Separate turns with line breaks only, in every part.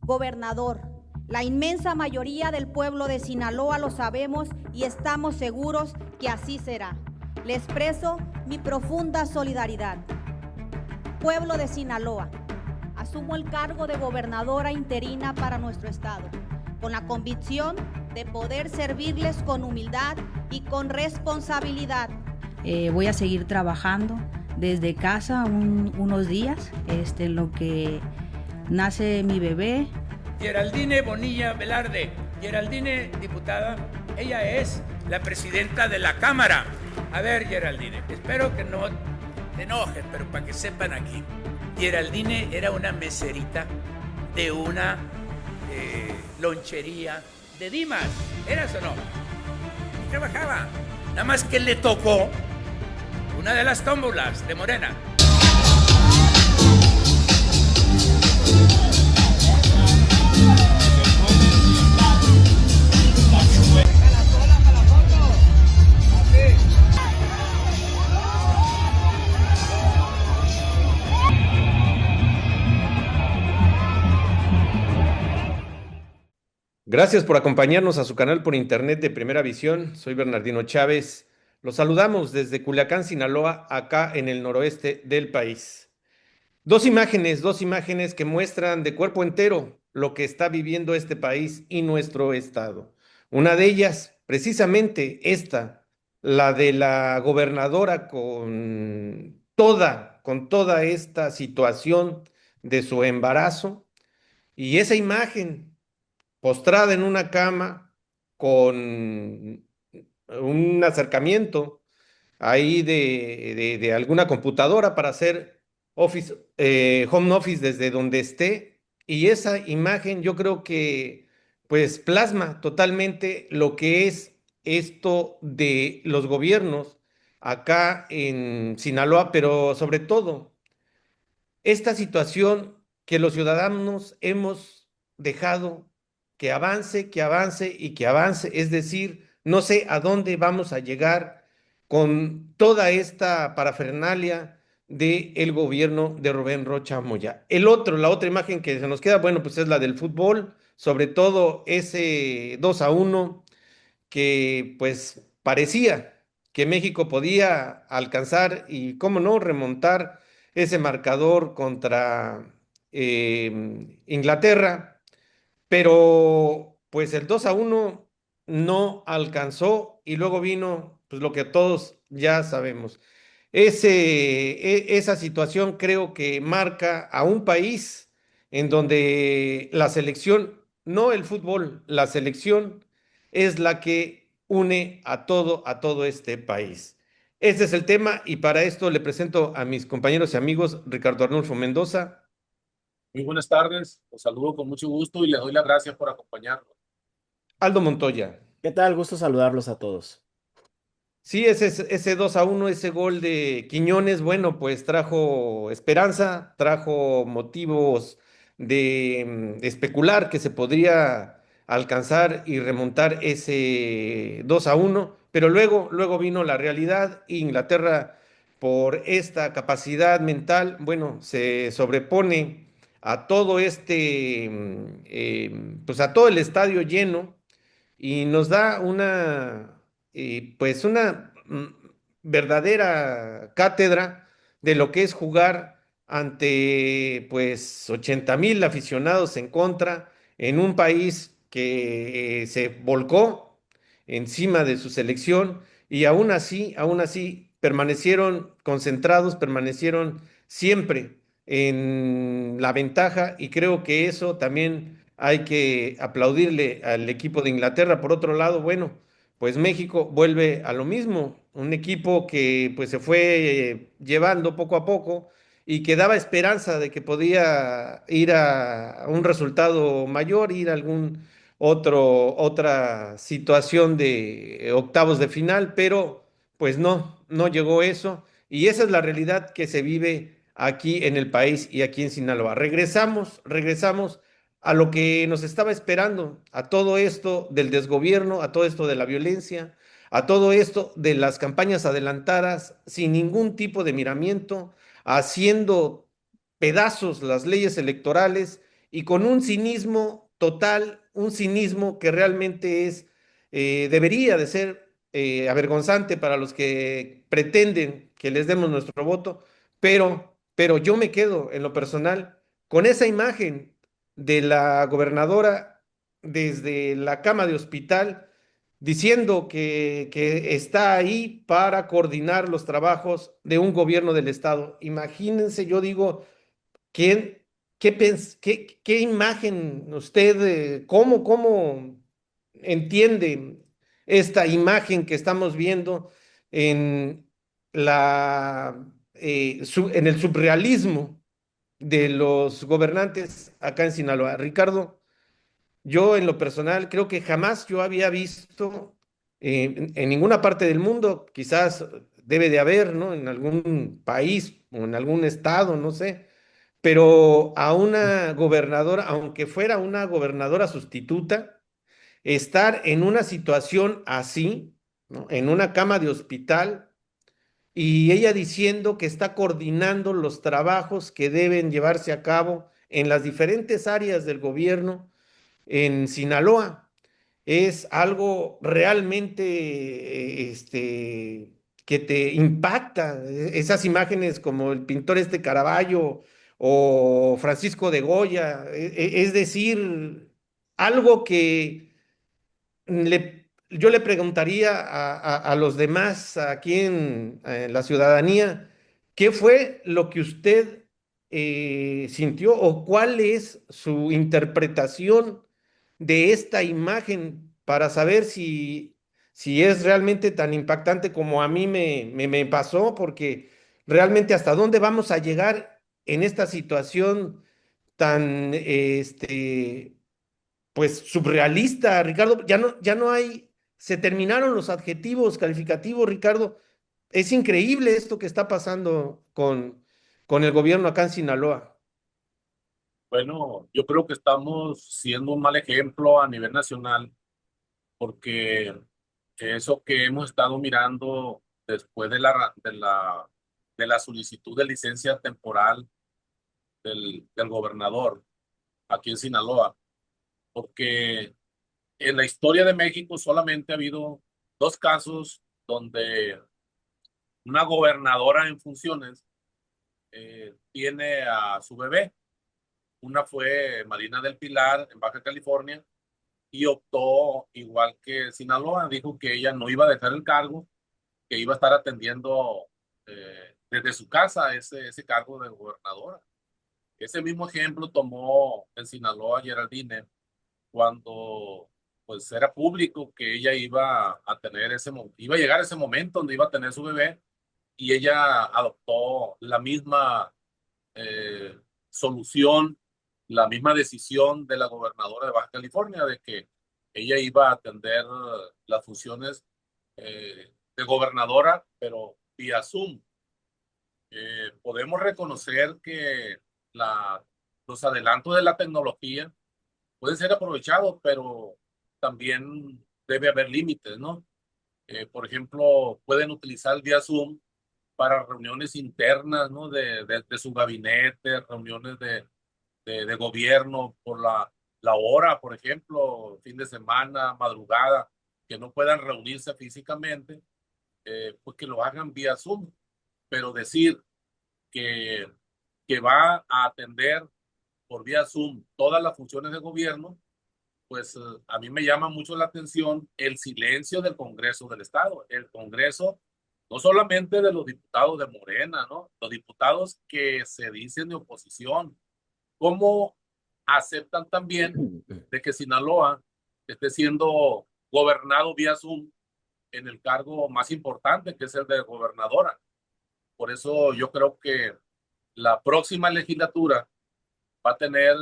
Gobernador, la inmensa mayoría del pueblo de Sinaloa lo sabemos y estamos seguros que así será. Le expreso mi profunda solidaridad. Pueblo de Sinaloa, asumo el cargo de gobernadora interina para nuestro estado, con la convicción de poder servirles con humildad y con responsabilidad.
Voy a seguir trabajando desde casa unos días, en lo que nace mi bebé.
Geraldine Bonilla Velarde. Geraldine, diputada, ella es la presidenta de la Cámara. A ver, Geraldine, espero que no te enojes, pero para que sepan aquí, Geraldine era una meserita de una lonchería de Dimas. ¿Eras o no? Y trabajaba. Nada más que le tocó una de las tómbolas de Morena.
Gracias por acompañarnos a su canal por internet de Primera Visión. Soy Bernardino Chávez. Los saludamos desde Culiacán, Sinaloa, acá en el noroeste del país. Dos imágenes que muestran de cuerpo entero lo que está viviendo este país y nuestro estado. Una de ellas, precisamente esta, la de la gobernadora con toda esta situación de su embarazo, y esa imagen postrada en una cama con un acercamiento ahí de alguna computadora para hacer home office desde donde esté. Y esa imagen yo creo que pues plasma totalmente lo que es esto de los gobiernos acá en Sinaloa, pero sobre todo esta situación que los ciudadanos hemos dejado que avance y que avance, es decir, no sé a dónde vamos a llegar con toda esta parafernalia del gobierno de Rubén Rocha Moya. La otra imagen que se nos queda, bueno, pues es la del fútbol, sobre todo ese 2-1 que pues parecía que México podía alcanzar y, cómo no, remontar ese marcador contra Inglaterra, pero pues el 2-1 no alcanzó y luego vino pues lo que todos ya sabemos. Esa situación creo que marca a un país en donde la selección, no el fútbol, la selección es la que une a todo este país. Este es el tema y para esto le presento a mis compañeros y amigos Ricardo Arnulfo Mendoza.
Muy buenas tardes, los saludo con mucho gusto y les doy las gracias por acompañarnos.
Aldo Montoya.
¿Qué tal? Gusto saludarlos a todos.
Sí, ese 2-1, ese gol de Quiñones, bueno, pues trajo esperanza, trajo motivos de especular que se podría alcanzar y remontar ese 2-1, pero luego vino la realidad. Inglaterra, por esta capacidad mental, bueno, se sobrepone a todo pues a todo el estadio lleno y nos da pues una verdadera cátedra de lo que es jugar ante pues 80,000 aficionados en contra en un país que se volcó encima de su selección y aún así permanecieron concentrados, permanecieron siempre en la ventaja y creo que eso también hay que aplaudirle al equipo de Inglaterra. Por otro lado, bueno, pues México vuelve a lo mismo, un equipo que pues se fue llevando poco a poco y que daba esperanza de que podía ir a un resultado mayor, ir a otra situación de octavos de final, pero pues no llegó eso y esa es la realidad que se vive aquí en el país y aquí en Sinaloa. Regresamos a lo que nos estaba esperando, a todo esto del desgobierno, a todo esto de la violencia, a todo esto de las campañas adelantadas sin ningún tipo de miramiento, haciendo pedazos las leyes electorales y con un cinismo total, un cinismo que realmente debería de ser avergonzante para los que pretenden que les demos nuestro voto, pero yo me quedo en lo personal con esa imagen de la gobernadora desde la cama de hospital diciendo que está ahí para coordinar los trabajos de un gobierno del estado. Imagínense, yo digo, ¿quién, qué imagen usted, cómo entiende esta imagen que estamos viendo en en el surrealismo de los gobernantes acá en Sinaloa? Ricardo, yo en lo personal creo que jamás yo había visto en ninguna parte del mundo, quizás debe de haber, ¿no? En algún país o en algún estado, no sé, pero a una gobernadora, aunque fuera una gobernadora sustituta, estar en una situación así, ¿no? En una cama de hospital y ella diciendo que está coordinando los trabajos que deben llevarse a cabo en las diferentes áreas del gobierno en Sinaloa. Es algo realmente que te impacta. Esas imágenes como el pintor Caravaggio o Francisco de Goya, es decir, algo que yo le preguntaría a los demás aquí en la ciudadanía, ¿qué fue lo que usted sintió o cuál es su interpretación de esta imagen para saber si es realmente tan impactante como a mí me pasó? Porque realmente hasta dónde vamos a llegar en esta situación tan, pues surrealista, Ricardo. Ya no hay, se terminaron los adjetivos calificativos, Ricardo. Es increíble esto que está pasando con el gobierno acá en Sinaloa.
Bueno, yo creo que estamos siendo un mal ejemplo a nivel nacional porque eso que hemos estado mirando después de la solicitud de licencia temporal del gobernador aquí en Sinaloa, porque en la historia de México solamente ha habido dos casos donde una gobernadora en funciones tiene a su bebé. Una fue Marina del Pilar en Baja California y optó, igual que Sinaloa, dijo que ella no iba a dejar el cargo, que iba a estar atendiendo desde su casa ese cargo de gobernadora. Ese mismo ejemplo tomó en Sinaloa Geraldine cuando pues era público que ella iba a tener iba a llegar ese momento donde iba a tener su bebé y ella adoptó la misma solución, la misma decisión de la gobernadora de Baja California de que ella iba a atender las funciones de gobernadora, pero vía Zoom. Podemos reconocer que los adelantos de la tecnología pueden ser aprovechados, pero también debe haber límites, ¿no? Por ejemplo, pueden utilizar vía Zoom para reuniones internas, ¿no? De su gabinete, reuniones de gobierno por la hora, por ejemplo, fin de semana, madrugada, que no puedan reunirse físicamente, pues que lo hagan vía Zoom. Pero decir que, que va a atender por vía Zoom todas las funciones de gobierno, pues a mí me llama mucho la atención el silencio del Congreso del Estado. El Congreso, no solamente de los diputados de Morena, ¿no? Los diputados que se dicen de oposición, ¿cómo aceptan también de que Sinaloa esté siendo gobernado vía Zoom en el cargo más importante, que es el de gobernadora? Por eso yo creo que la próxima legislatura va a tener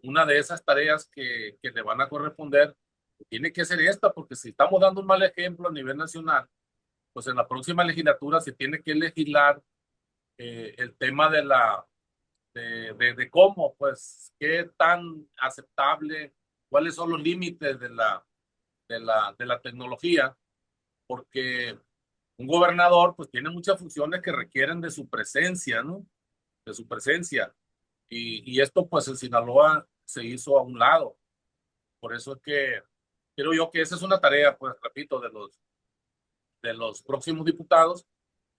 una de esas tareas que le van a corresponder. Tiene que ser esta, porque si estamos dando un mal ejemplo a nivel nacional, pues en la próxima legislatura se tiene que legislar el tema de cómo, pues, qué tan aceptable, cuáles son los límites de la tecnología, porque un gobernador, pues, tiene muchas funciones que requieren de su presencia, ¿no? De su presencia. y esto pues en Sinaloa se hizo a un lado. Por eso es que creo yo que esa es una tarea, pues repito, de los próximos diputados,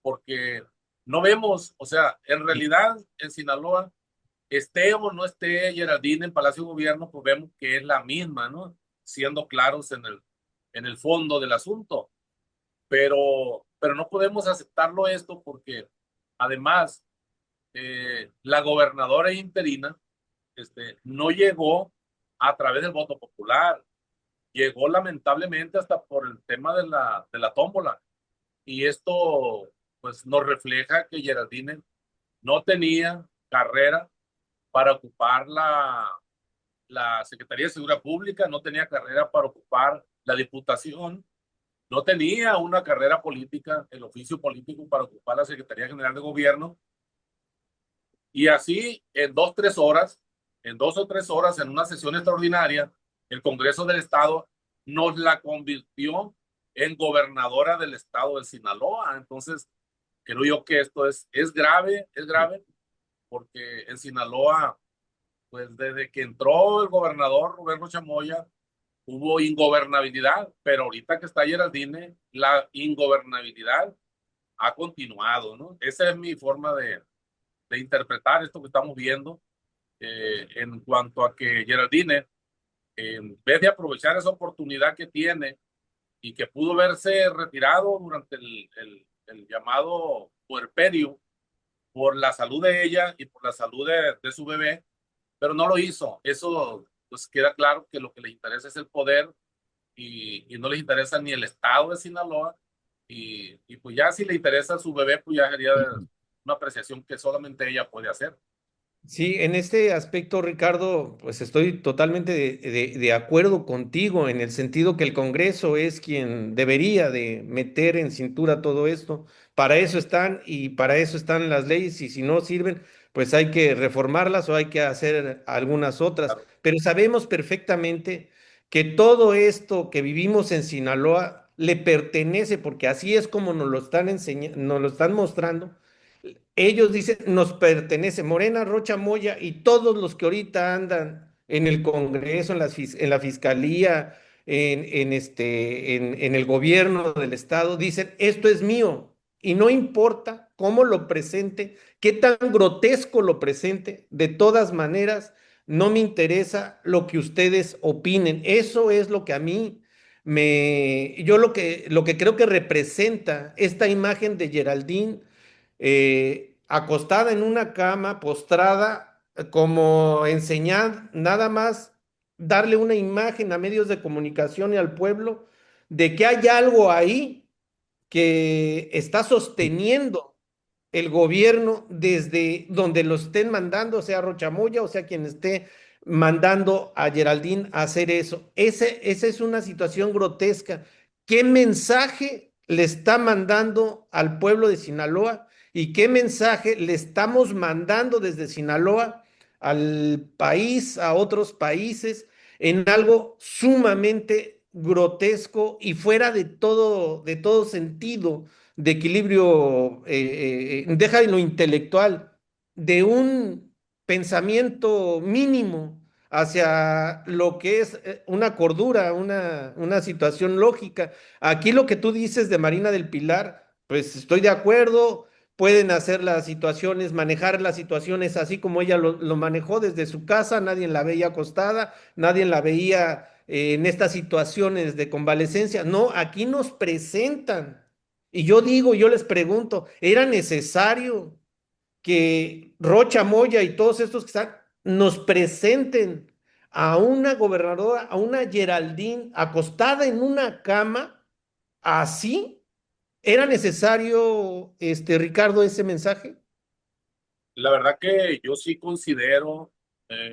porque no vemos, o sea, en realidad en Sinaloa, esté o no esté Geraldine en Palacio de Gobierno, pues vemos que es la misma, ¿no? Siendo claros en el fondo del asunto. Pero no podemos aceptarlo esto porque además la gobernadora interina no llegó a través del voto popular, llegó lamentablemente hasta por el tema de la tómbola. Y esto pues nos refleja que Geraldine no tenía carrera para ocupar la Secretaría de Seguridad Pública, no tenía carrera para ocupar la Diputación, no tenía una carrera política, el oficio político para ocupar la Secretaría General de Gobierno. Y así, en 2 o 3 horas, en una sesión extraordinaria, el Congreso del Estado nos la convirtió en gobernadora del estado de Sinaloa. Entonces, creo yo que esto es grave, porque en Sinaloa, pues desde que entró el gobernador Rubén Rocha Moya, hubo ingobernabilidad, pero ahorita que está Geraldine, la ingobernabilidad ha continuado, ¿no? Esa es mi forma de interpretar esto que estamos viendo en cuanto a que Geraldine, en vez de aprovechar esa oportunidad que tiene y que pudo verse retirado durante el llamado puerperio por la salud de ella y por la salud de su bebé, pero no lo hizo. Eso pues queda claro que lo que les interesa es el poder y no les interesa ni el estado de Sinaloa y pues ya si le interesa a su bebé, pues ya sería una apreciación que solamente ella puede hacer.
Sí, en este aspecto, Ricardo, pues estoy totalmente de acuerdo contigo en el sentido que el Congreso es quien debería de meter en cintura todo esto. Para eso están y para eso están las leyes y si no sirven, pues hay que reformarlas o hay que hacer algunas otras.
Claro.
Pero sabemos perfectamente que todo esto que vivimos en Sinaloa le pertenece, porque así es como nos lo están enseñando, nos lo están mostrando. Ellos dicen, nos pertenece Morena, Rocha Moya y todos los que ahorita andan en el Congreso, en la Fiscalía, en el gobierno del Estado, dicen, esto es mío. Y no importa cómo lo presente, qué tan grotesco lo presente, de todas maneras, no me interesa lo que ustedes opinen. Eso es lo que a mí yo lo que creo que representa esta imagen de Geraldine acostada en una cama, postrada, como enseñar, nada más darle una imagen a medios de comunicación y al pueblo de que hay algo ahí que está sosteniendo el gobierno desde donde lo estén mandando, sea Rochamoya o sea quien esté mandando a Geraldine a hacer eso. Esa es una situación grotesca. ¿Qué mensaje le está mandando al pueblo de Sinaloa y qué mensaje le estamos mandando desde Sinaloa al país, a otros países, en algo sumamente grotesco y fuera de todo sentido de equilibrio, deja de lo intelectual, de un pensamiento mínimo hacia lo que es una cordura, una situación lógica? Aquí lo que tú dices de Marina del Pilar, pues estoy de acuerdo, pueden hacer las situaciones, manejar las situaciones así como ella lo manejó desde su casa, nadie la veía acostada, nadie la veía en estas situaciones de convalecencia. No, aquí nos presentan. Y yo digo, yo les pregunto, ¿era necesario que Rocha Moya y todos estos que están nos presenten a una gobernadora, a una Geraldine acostada en una cama así? ¿Era necesario, Ricardo, ese mensaje?
La verdad que yo sí considero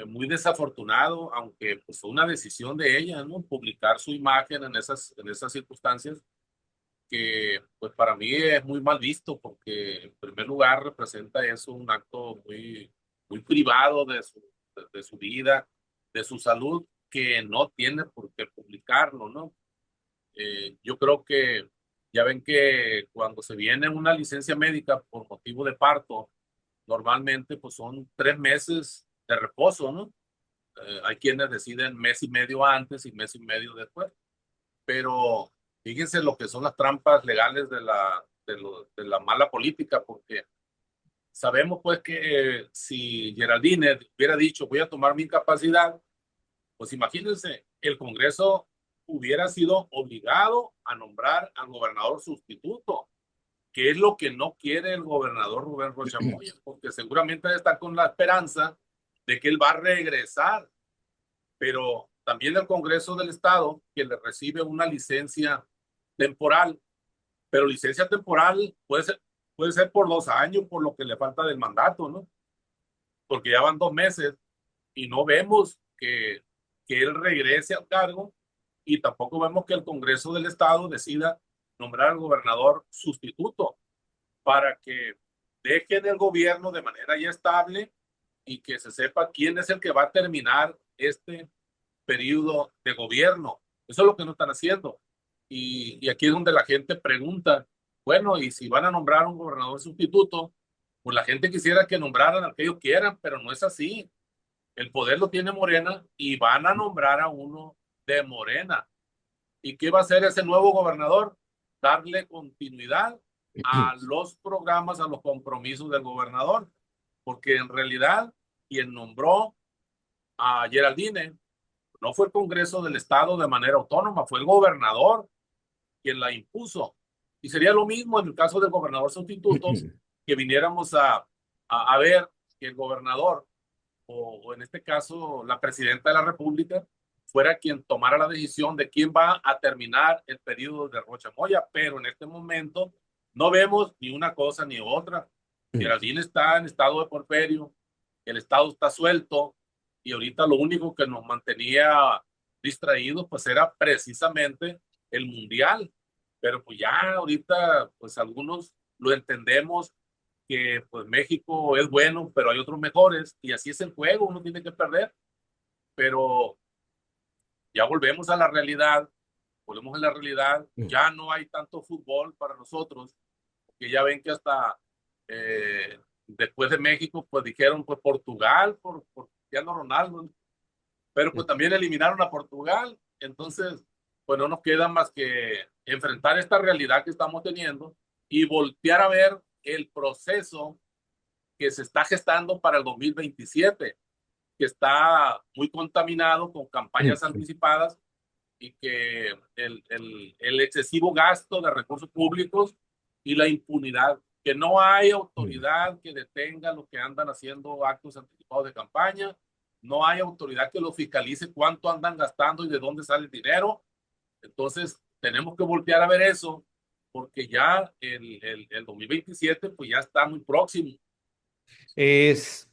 muy desafortunado, aunque pues fue una decisión de ella, ¿no? Publicar su imagen en esas circunstancias, que pues para mí es muy mal visto, porque en primer lugar representa eso un acto muy privado de su vida, de su salud, que no tiene por qué publicarlo, ¿no? Yo creo que ya ven que cuando se viene una licencia médica por motivo de parto, normalmente pues son 3 meses de reposo, ¿no? Hay quienes deciden mes y medio antes y mes y medio después, pero fíjense lo que son las trampas legales de la mala política, porque sabemos pues que si Geraldine hubiera dicho voy a tomar mi incapacidad, pues imagínense, el Congreso hubiera sido obligado a nombrar al gobernador sustituto, que es lo que no quiere el gobernador Rubén Rocha Moya, porque seguramente está con la esperanza de que él va a regresar, pero también el Congreso del Estado, que le recibe una licencia temporal, pero licencia temporal puede ser por 2 años, por lo que le falta del mandato, ¿no? Porque ya van 2 meses y no vemos que él regrese al cargo y tampoco vemos que el Congreso del Estado decida nombrar al gobernador sustituto para que dejen el gobierno de manera ya estable y que se sepa quién es el que va a terminar este periodo de gobierno. Eso es lo que no están haciendo. Y aquí es donde la gente pregunta, bueno, y si van a nombrar un gobernador sustituto, pues la gente quisiera que nombraran al que ellos quieran, pero no es así. El poder lo tiene Morena y van a nombrar a uno de Morena. ¿Y qué va a hacer ese nuevo gobernador? Darle continuidad a los programas, a los compromisos del gobernador, porque en realidad quien nombró a Geraldine no fue el Congreso del Estado de manera autónoma, fue el gobernador quien la impuso. Y sería lo mismo en el caso del gobernador sustituto, que viniéramos a ver que el gobernador, o en este caso la presidenta de la República, fuera quien tomara la decisión de quién va a terminar el periodo de Rocha Moya, pero en este momento no vemos ni una cosa ni otra. Geraldine está en estado de porperio, el estado está suelto y ahorita lo único que nos mantenía distraídos pues era precisamente el mundial, pero pues ya ahorita pues algunos lo entendemos que pues México es bueno, pero hay otros mejores y así es el juego, uno tiene que perder, pero ya volvemos a la realidad, ya no hay tanto fútbol para nosotros, que ya ven que hasta después de México, pues dijeron, pues Portugal, por Cristiano Ronaldo, pero pues también eliminaron a Portugal, entonces, pues no nos queda más que enfrentar esta realidad que estamos teniendo y voltear a ver el proceso que se está gestando para el 2027, que está muy contaminado con campañas anticipadas y que el excesivo gasto de recursos públicos y la impunidad, que no hay autoridad que detenga los que andan haciendo actos anticipados de campaña, no hay autoridad que lo fiscalice cuánto andan gastando y de dónde sale el dinero. Entonces, tenemos que voltear a ver eso, porque ya el 2027 pues ya está muy próximo.
Es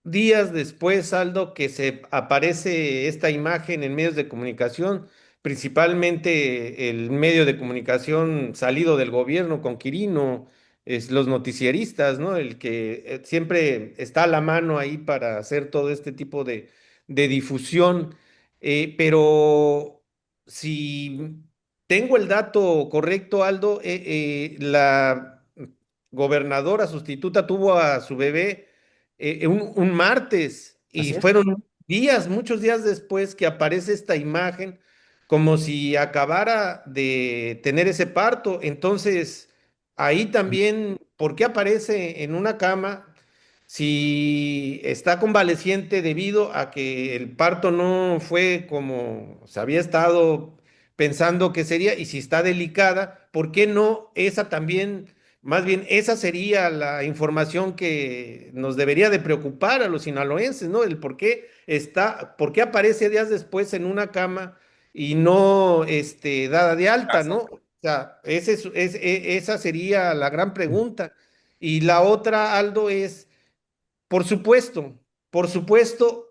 días después, Aldo, que se aparece esta imagen en medios de comunicación, principalmente el medio de comunicación salido del gobierno con Quirino, es los noticieristas, ¿no? El que siempre está a la mano ahí para hacer todo este tipo de difusión. Pero si tengo el dato correcto, Aldo, la gobernadora sustituta tuvo a su bebé un martes y
Así es.
fueron días, muchos días después que aparece esta imagen como si acabara de tener ese parto. Entonces, ahí también, ¿por qué aparece en una cama si está convaleciente debido a que el parto no fue como se había estado pensando que sería? Y si está delicada, ¿por qué no esa también? Más bien, esa sería la información que nos debería de preocupar a los sinaloenses, ¿no? El por qué aparece días después en una cama y no dada de alta, ¿no? O sea, esa sería la gran pregunta. Y la otra, Aldo, es, por supuesto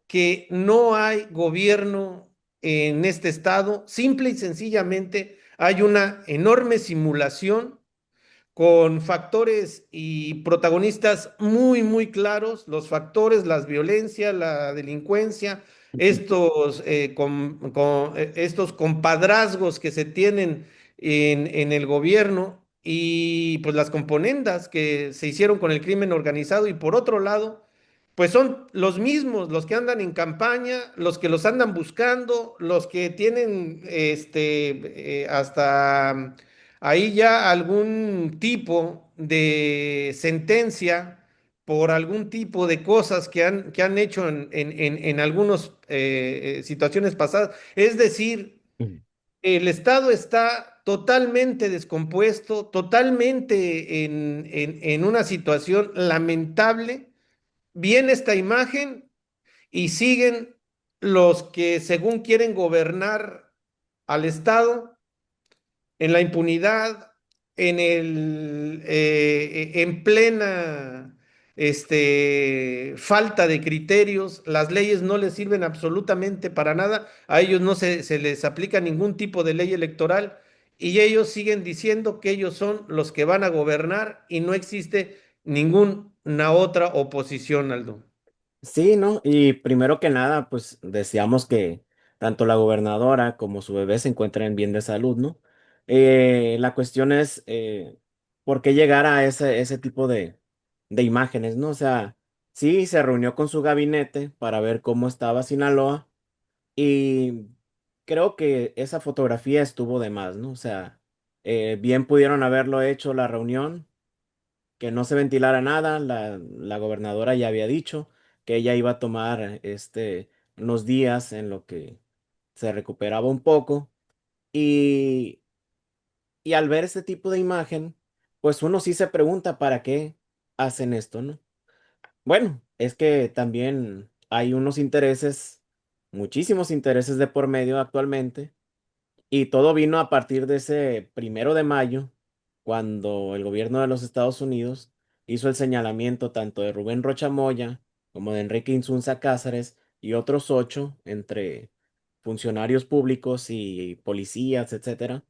que no hay gobierno en este estado, simple y sencillamente hay una enorme simulación con factores y protagonistas muy, muy claros, los factores, las violencias, la delincuencia, estos compadrazgos que se tienen en el gobierno y pues las componendas que se hicieron con el crimen organizado y por otro lado, pues son los mismos, los que andan en campaña, los que los andan buscando, los que tienen hasta ahí ya algún tipo de sentencia por algún tipo de cosas que han hecho en algunas situaciones pasadas. Es decir,
Ujú.
el Estado está totalmente descompuesto, totalmente en una situación lamentable. Viene esta imagen y siguen los que según quieren gobernar al Estado en la impunidad, en plena falta de criterios. Las leyes no les sirven absolutamente para nada, a ellos no se les aplica ningún tipo de ley electoral y ellos siguen diciendo que ellos son los que van a gobernar y no existe ninguna otra oposición, Aldo.
Sí, ¿no? Y primero que nada, pues deseamos que tanto la gobernadora como su bebé se encuentren bien de salud, ¿no? La cuestión es, ¿por qué llegar a ese tipo de imágenes, ¿no? O sea, sí, se reunió con su gabinete para ver cómo estaba Sinaloa y creo que esa fotografía estuvo de más, ¿no? O sea, bien pudieron haberlo hecho la reunión, que no se ventilara nada. La gobernadora ya había dicho que ella iba a tomar unos días en lo que se recuperaba un poco. Y, y al ver este tipo de imagen, pues uno sí se pregunta para qué hacen esto, ¿no? Bueno, es que también hay unos intereses, muchísimos intereses de por medio actualmente. Y todo vino a partir de ese 1 de mayo, cuando el gobierno de los Estados Unidos hizo el señalamiento tanto de Rubén Rocha Moya como de Enrique Insunza Cáceres y otros 8 entre funcionarios públicos y policías, etcétera.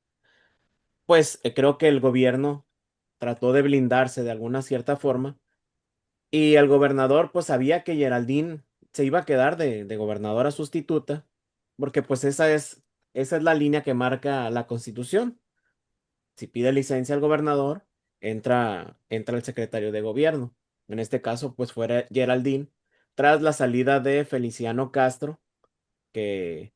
Pues creo que el gobierno trató de blindarse de alguna cierta forma y el gobernador pues sabía que Geraldine se iba a quedar de gobernadora sustituta porque pues esa es la línea que marca la Constitución. Si pide licencia al gobernador, entra el secretario de gobierno. En este caso, pues fuera Geraldine, tras la salida de Feliciano Castro, que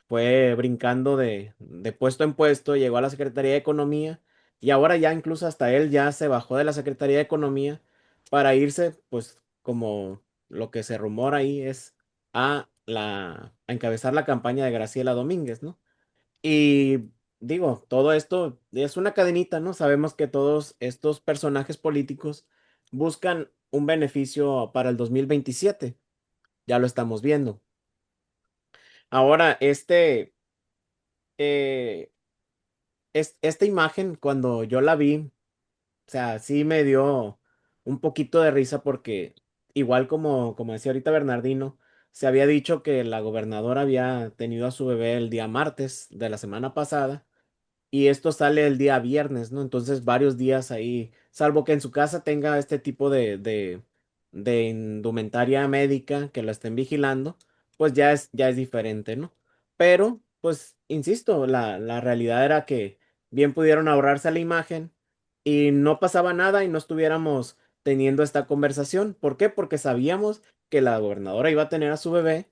fue brincando de puesto en puesto, llegó a la Secretaría de Economía y ahora ya incluso hasta él ya se bajó de la Secretaría de Economía para irse, pues como lo que se rumora ahí es a encabezar la campaña de Graciela Domínguez, ¿no? Y digo, todo esto es una cadenita, ¿no? Sabemos que todos estos personajes políticos buscan un beneficio para el 2027. Ya lo estamos viendo. Ahora, eh, esta imagen, cuando yo la vi, o sea, sí me dio un poquito de risa porque igual como decía ahorita Bernardino, se había dicho que la gobernadora había tenido a su bebé el día martes de la semana pasada. Y esto sale el día viernes, ¿no? Entonces varios días ahí, salvo que en su casa tenga este tipo de indumentaria médica que la estén vigilando, pues ya es diferente, ¿no? Pero, pues, insisto, la realidad era que bien pudieron ahorrarse la imagen y no pasaba nada y no estuviéramos teniendo esta conversación. ¿Por qué? Porque sabíamos que la gobernadora iba a tener a su bebé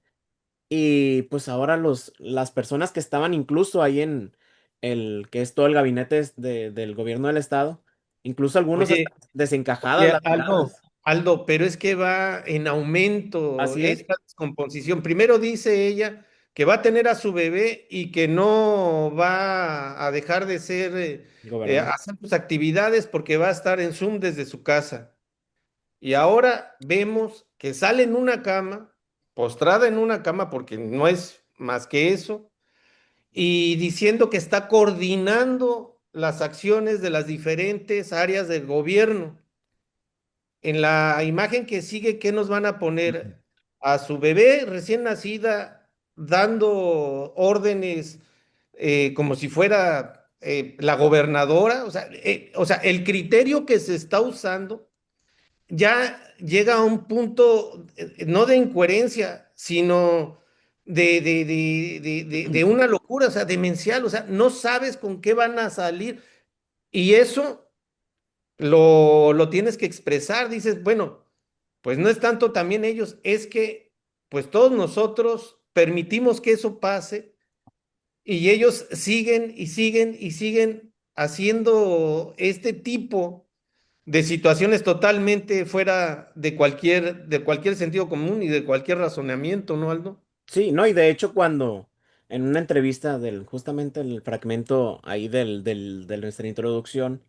y pues ahora las personas que estaban incluso ahí en el que es todo el gabinete del gobierno del estado, incluso algunos
Oye,
están desencajadas
oye,
las miradas.
Aldo, pero es que va en aumento
Así es,
esta descomposición. Primero dice ella que va a tener a su bebé y que no va a dejar de
gobernador.
hacer sus actividades porque va a estar en Zoom desde su casa. Y ahora vemos que sale en una cama, postrada en una cama porque no es más que eso, y diciendo que está coordinando las acciones de las diferentes áreas del gobierno. En la imagen que sigue, ¿qué nos van a
Ujú.
poner? A su bebé recién nacida dando órdenes como si fuera la gobernadora. O sea, el criterio que se está usando ya llega a un punto no de incoherencia, sino de una locura, o sea, demencial. O sea, no sabes con qué van a salir. Y eso lo tienes que expresar. Dices, bueno. pues no es tanto también ellos, es que pues todos nosotros permitimos que eso pase y ellos siguen y siguen y siguen haciendo este tipo de situaciones totalmente fuera de cualquier sentido común y de cualquier razonamiento, ¿no, Aldo?
Sí, no, y de hecho cuando en una entrevista justamente el fragmento ahí de nuestra introducción,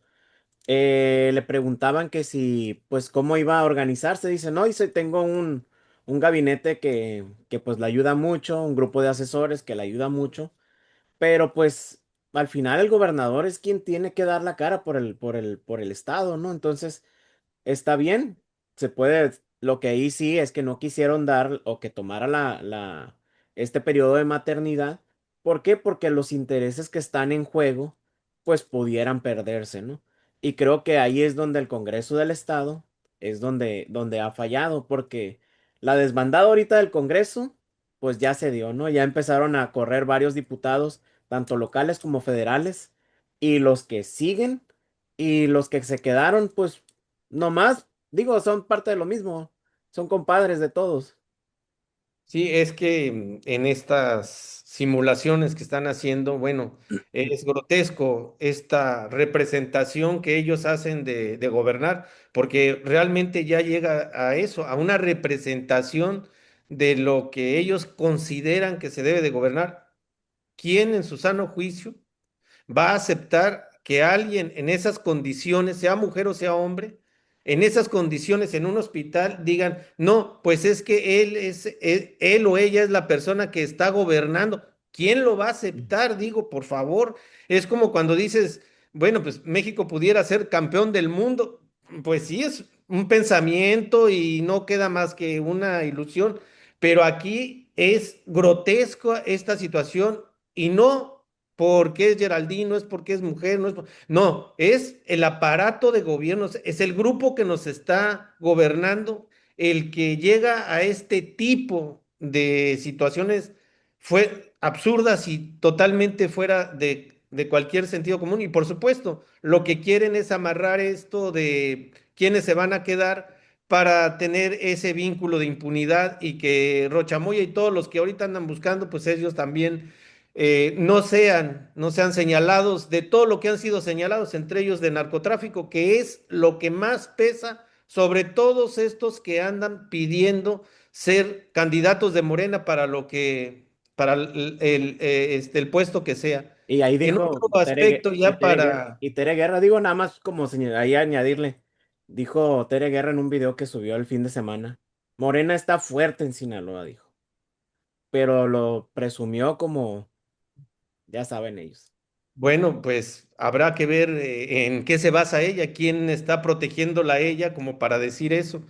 le preguntaban que si, pues, cómo iba a organizarse. Dice, no, dice, tengo un gabinete que pues le ayuda mucho, un grupo de asesores que le ayuda mucho, pero pues al final el gobernador es quien tiene que dar la cara por el estado, ¿no? Entonces, está bien, se puede. Lo que ahí sí es que no quisieron dar o que tomara este periodo de maternidad. ¿Por qué? Porque los intereses que están en juego, pues pudieran perderse, ¿no? Y creo que ahí es donde el Congreso del Estado es donde ha fallado, porque la desbandada ahorita del Congreso, pues ya se dio, ¿no? Ya empezaron a correr varios diputados, tanto locales como federales, y los que siguen y los que se quedaron, pues nomás, digo, son parte de lo mismo. Son compadres de todos.
Sí, es que en estas simulaciones que están haciendo, bueno, es grotesco esta representación que ellos hacen de gobernar, porque realmente ya llega a eso, a una representación de lo que ellos consideran que se debe de gobernar. ¿Quién en su sano juicio va a aceptar que alguien en esas condiciones, sea mujer o sea hombre, en esas condiciones en un hospital digan, no, pues es que él o ella es la persona que está gobernando? ¿Quién lo va a aceptar? Digo, por favor, es como cuando dices, bueno, pues México pudiera ser campeón del mundo. Pues sí, es un pensamiento y no queda más que una ilusión, pero aquí es grotesco esta situación y no porque es Geraldine, no es porque es mujer, no, es el aparato de gobierno, es el grupo que nos está gobernando el que llega a este tipo de situaciones fue absurdas y totalmente fuera de cualquier sentido común. Y por supuesto, lo que quieren es amarrar esto de quiénes se van a quedar para tener ese vínculo de impunidad y que Rochamoya y todos los que ahorita andan buscando, pues ellos también no sean señalados de todo lo que han sido señalados, entre ellos de narcotráfico, que es lo que más pesa sobre todos estos que andan pidiendo ser candidatos de Morena para para el puesto que sea.
Y ahí
En
dijo
otro aspecto, ya para,
Tere Guerra, digo nada más como ahí añadirle, dijo Tere Guerra en un video que subió el fin de semana, Morena está fuerte en Sinaloa, dijo, pero lo presumió como, ya saben ellos.
bueno, pues habrá que ver en qué se basa ella, quién está protegiéndola a ella como para decir eso.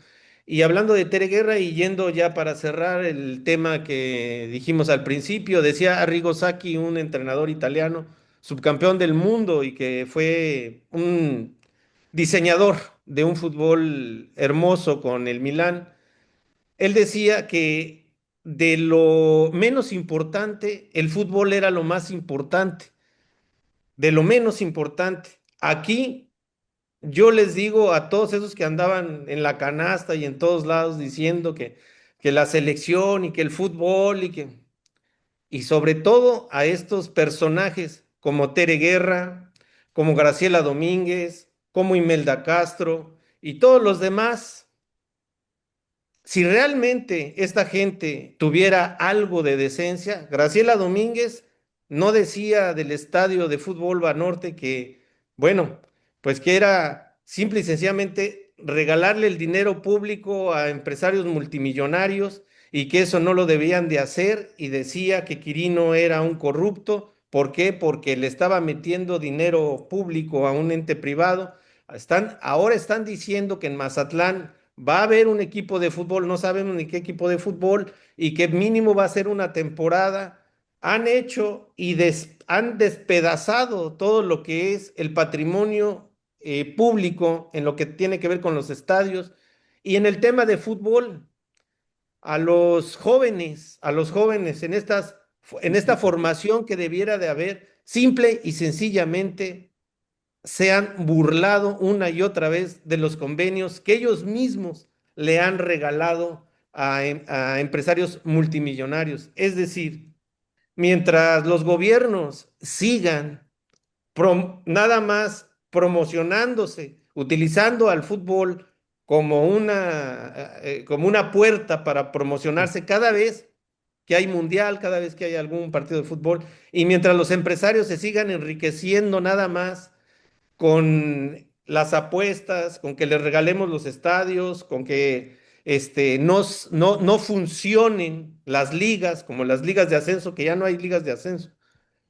Y hablando de Tere Guerra y yendo ya para cerrar el tema que dijimos al principio, decía Arrigo Sacchi, un entrenador italiano, subcampeón del mundo y que fue un diseñador de un fútbol hermoso con el Milán. Él decía que de lo menos importante, el fútbol era lo más importante de lo menos importante. Aquí yo les digo a todos esos que andaban en la canasta y en todos lados diciendo que la selección y que el fútbol y sobre todo a estos personajes como Tere Guerra, como Graciela Domínguez, como Imelda Castro y todos los demás, si realmente esta gente tuviera algo de decencia, Graciela Domínguez no decía del estadio de fútbol Banorte que, bueno, pues que era simple y sencillamente regalarle el dinero público a empresarios multimillonarios y que eso no lo debían de hacer y decía que Quirino era un corrupto. ¿Por qué? Porque le estaba metiendo dinero público a un ente privado. Ahora están diciendo que en Mazatlán va a haber un equipo de fútbol, no sabemos ni qué equipo de fútbol y que mínimo va a ser una temporada. Han hecho y han despedazado todo lo que es el patrimonio público en lo que tiene que ver con los estadios y en el tema de fútbol, a los jóvenes en esta formación que debiera de haber, simple y sencillamente se han burlado una y otra vez de los convenios que ellos mismos le han regalado a empresarios multimillonarios. Es decir, mientras los gobiernos sigan nada más promocionándose, utilizando al fútbol como una puerta para promocionarse cada vez que hay mundial, cada vez que hay algún partido de fútbol, y mientras los empresarios se sigan enriqueciendo nada más con las apuestas, con que les regalemos los estadios, con que no funcionen las ligas, como las ligas de ascenso, que ya no hay ligas de ascenso.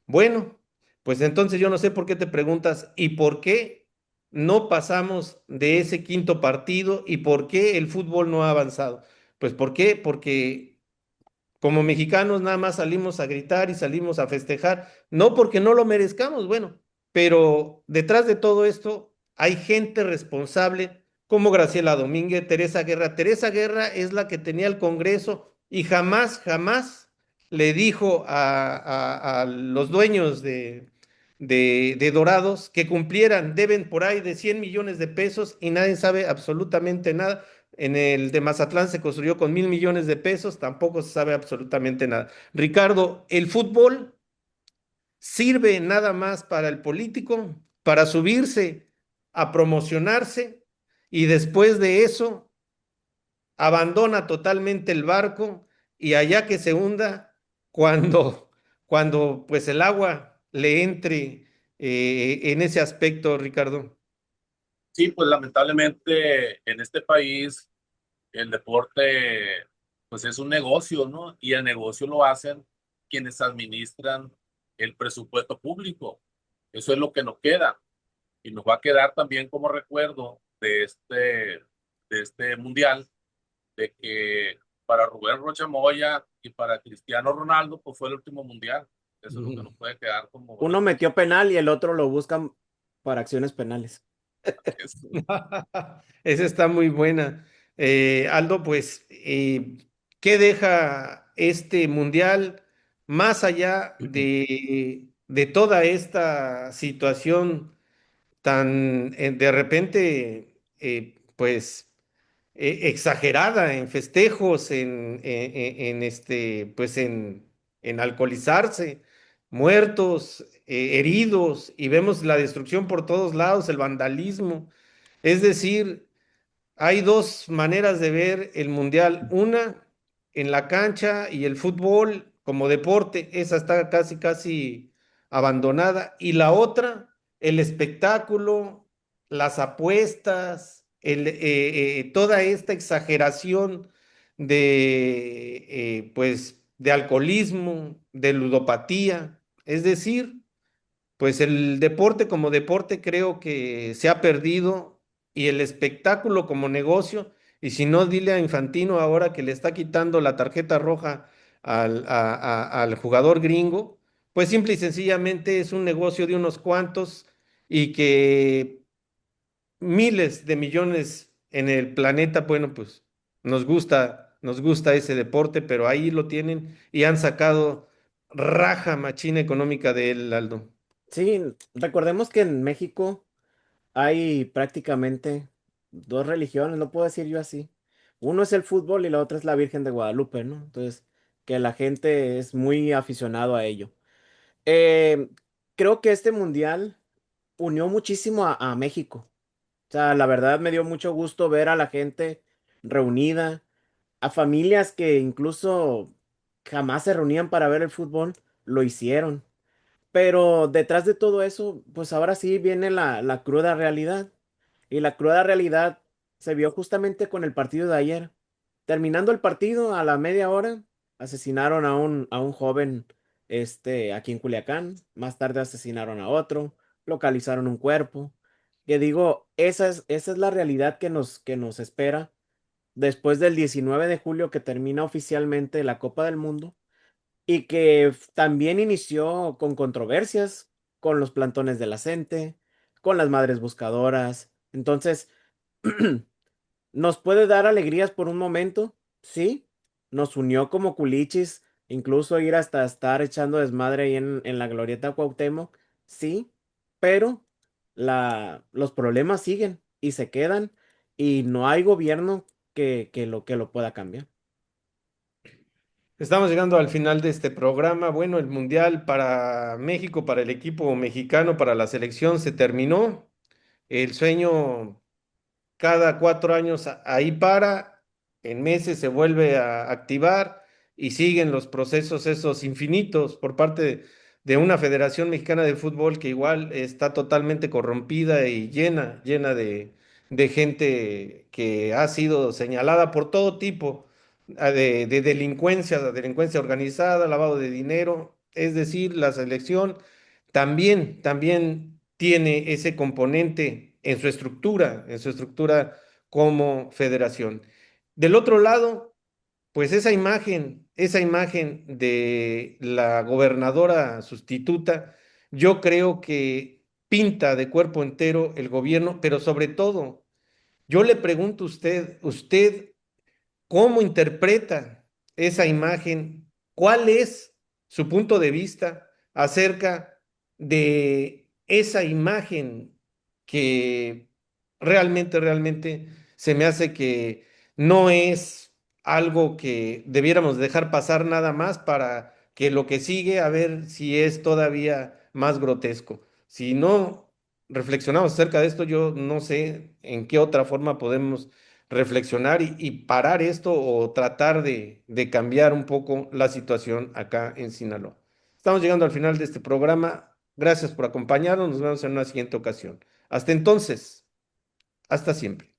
Bueno, pues entonces yo no sé por qué te preguntas, ¿y por qué no pasamos de ese quinto partido? ¿Y por qué el fútbol no ha avanzado? Pues ¿por qué? Porque como mexicanos nada más salimos a gritar y salimos a festejar, no porque no lo merezcamos, bueno, pero detrás de todo esto hay gente responsable como Graciela Domínguez, Teresa Guerra. Teresa Guerra es la que tenía el Congreso y jamás, jamás le dijo a los dueños de Dorados que cumplieran, deben por ahí de 100 millones de pesos y nadie sabe absolutamente nada. En el de Mazatlán se construyó con 1.000 millones de pesos, tampoco se sabe absolutamente nada. Ricardo, el fútbol sirve nada más para el político, para subirse, a promocionarse y después de eso abandona totalmente el barco y allá que se hunda cuando pues el agua le entre en ese aspecto, Ricardo.
Sí, pues lamentablemente en este país el deporte pues es un negocio, ¿no? Y el negocio lo hacen quienes administran el presupuesto público. Eso es lo que nos queda y nos va a quedar también como recuerdo de este mundial, de que para Rubén Rocha Moya y para Cristiano Ronaldo pues fue el último mundial. Eso es lo que nos puede quedar como
Uno metió penal y el otro lo buscan para acciones penales.
Esa está muy buena. Aldo, pues, ¿qué deja este mundial más allá de toda esta situación tan de repente, pues, exagerada en festejos, pues, en alcoholizarse, muertos, heridos, y vemos la destrucción por todos lados, el vandalismo? Es decir, hay dos maneras de ver el mundial. Una, en la cancha y el fútbol como deporte, esa está casi, casi abandonada. Y la otra, el espectáculo, las apuestas, toda esta exageración pues, de alcoholismo, de ludopatía. Es decir, pues el deporte como deporte creo que se ha perdido y el espectáculo como negocio, y si no, dile a Infantino ahora que le está quitando la tarjeta roja al jugador gringo, pues simple y sencillamente es un negocio de unos cuantos y que miles de millones en el planeta, bueno, pues nos gusta ese deporte, pero ahí lo tienen y han sacado raja machina económica de él, Aldo.
Sí, recordemos que en México hay prácticamente dos religiones, no puedo decir yo así. Uno es el fútbol y la otra es la Virgen de Guadalupe, ¿no? Entonces, que la gente es muy aficionado a ello. Eh, Creo que este mundial unió muchísimo a México. O sea, la verdad me dio mucho gusto ver a la gente reunida, a familias que incluso jamás se reunían para ver el fútbol, lo hicieron. Pero detrás de todo eso, pues ahora sí viene la cruda realidad. Y la cruda realidad se vio justamente con el partido de ayer. Terminando el partido a la media hora, asesinaron a un joven aquí en Culiacán. Más tarde asesinaron a otro, localizaron un cuerpo. Que digo, esa es la realidad que nos espera después del 19 de julio que termina oficialmente la Copa del Mundo y que también inició con controversias, con los plantones de la gente, con las madres buscadoras. Entonces, nos puede dar alegrías por un momento, sí, nos unió como culichis, incluso ir hasta estar echando desmadre ahí en la Glorieta Cuauhtémoc, sí, pero los problemas siguen y se quedan y no hay gobierno que lo pueda cambiar.
Estamos llegando al final de este programa. Bueno, el Mundial para México, para el equipo mexicano, para la selección se terminó. El sueño cada 4 años ahí para, en meses se vuelve a activar y siguen los procesos esos infinitos por parte de una Federación Mexicana de Fútbol que igual está totalmente corrompida y llena de gente que ha sido señalada por todo tipo de delincuencia organizada, lavado de dinero. Es decir, la selección también tiene ese componente en su estructura como federación. Del otro lado, pues esa imagen de la gobernadora sustituta, yo creo que pinta de cuerpo entero el gobierno, pero sobre todo, yo le pregunto a usted ¿cómo interpreta esa imagen? ¿Cuál es su punto de vista acerca de esa imagen que realmente se me hace que no es algo que debiéramos dejar pasar nada más para que lo que sigue a ver si es todavía más grotesco? Si no reflexionamos acerca de esto, yo no sé en qué otra forma podemos reflexionar y parar esto o tratar de cambiar un poco la situación acá en Sinaloa. Estamos llegando al final de este programa. Gracias por acompañarnos. Nos vemos en una siguiente ocasión. Hasta entonces, hasta siempre.